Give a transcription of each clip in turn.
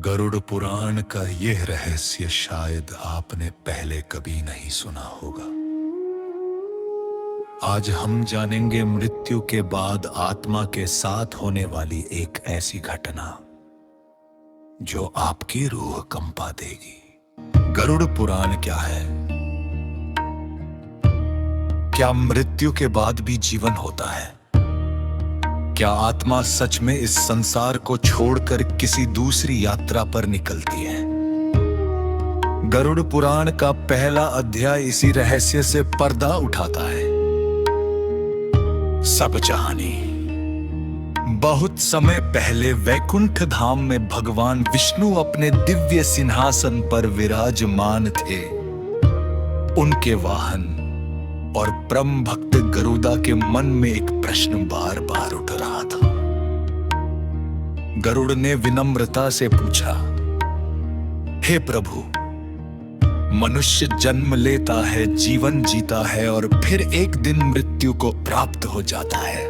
गरुड़ पुराण का यह रहस्य शायद आपने पहले कभी नहीं सुना होगा। आज हम जानेंगे मृत्यु के बाद आत्मा के साथ होने वाली एक ऐसी घटना जो आपकी रूह कंपा देगी। गरुड़ पुराण क्या है? क्या मृत्यु के बाद भी जीवन होता है? क्या आत्मा सच में इस संसार को छोड़कर किसी दूसरी यात्रा पर निकलती है? गरुड़ पुराण का पहला अध्याय इसी रहस्य से पर्दा उठाता है। सब कहानी बहुत समय पहले वैकुंठ धाम में भगवान विष्णु अपने दिव्य सिंहासन पर विराजमान थे। उनके वाहन और परम भक्त गरुड़ा के मन में एक प्रश्न बार बार उठ रहा था। गरुड़ ने विनम्रता से पूछा, हे प्रभु, मनुष्य जन्म लेता है, जीवन जीता है और फिर एक दिन मृत्यु को प्राप्त हो जाता है,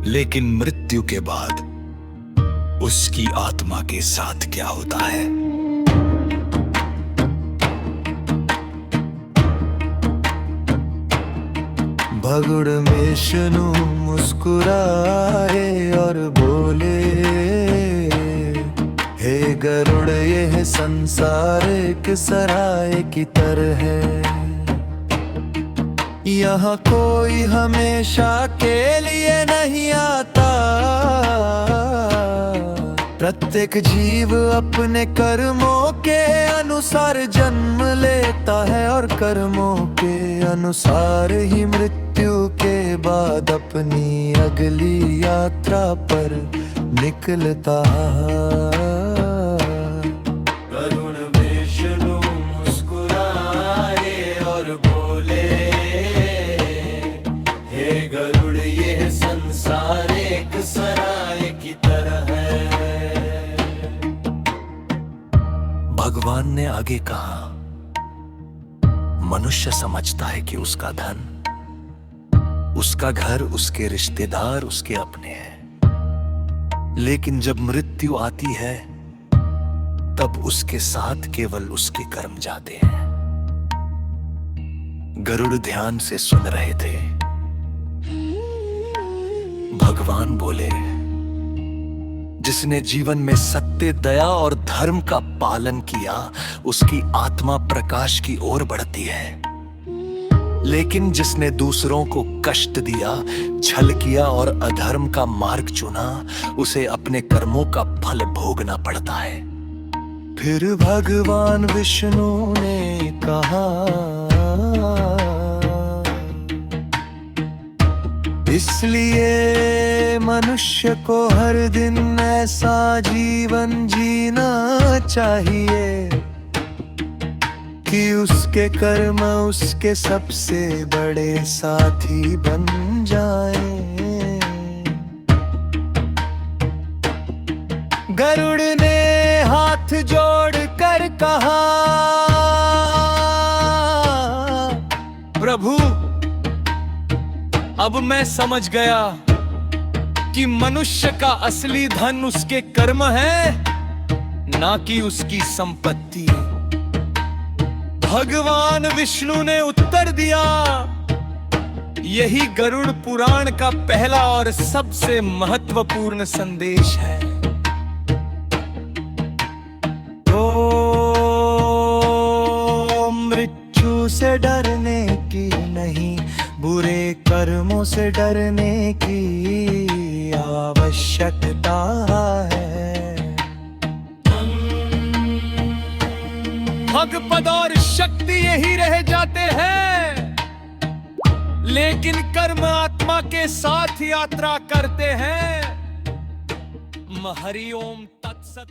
लेकिन मृत्यु के बाद उसकी आत्मा के साथ क्या होता है? भगुड़ विष्णु मुस्कुराए और बोले, हे गरुड़, यह संसार एक सराय की तरह है। यहाँ कोई हमेशा के लिए नहीं आता। प्रत्येक जीव अपने कर्मों के अनुसार जन्म लेता है और कर्मों के अनुसार ही मृत्यु के बाद अपनी अगली यात्रा पर निकलता। गरुड़ विष्णु मुस्कुराए और बोले, हे गरुड़, यह संसार एक सराय की तरह है। भगवान ने आगे कहा, मनुष्य समझता है कि उसका धन, उसका घर, उसके रिश्तेदार उसके अपने हैं, लेकिन जब मृत्यु आती है तब उसके साथ केवल उसके कर्म जाते हैं। गरुड़ ध्यान से सुन रहे थे। भगवान बोले, जिसने जीवन में सत्य, दया और धर्म का पालन किया, उसकी आत्मा प्रकाश की ओर बढ़ती है, लेकिन जिसने दूसरों को कष्ट दिया, छल किया और अधर्म का मार्ग चुना, उसे अपने कर्मों का फल भोगना पड़ता है। फिर भगवान विष्णु ने कहा, इसलिए मनुष्य को हर दिन ऐसा जीवन जीना चाहिए कि उसके कर्म उसके सबसे बड़े साथी बन जाएं। गरुड़ ने हाथ जोड़कर कहा, प्रभु, अब मैं समझ गया कि मनुष्य का असली धन उसके कर्म है, ना कि उसकी संपत्ति। भगवान विष्णु ने उत्तर दिया, यही गरुड़ पुराण का पहला और सबसे महत्वपूर्ण संदेश है। तो मृत्यु से डरने की नहीं, बुरे कर्मों से डरने की आवश्यकता है। भग पद और शक्ति यही रह जाते हैं, लेकिन कर्म आत्मा के साथ यात्रा करते हैं। हरि ओम तत्सत।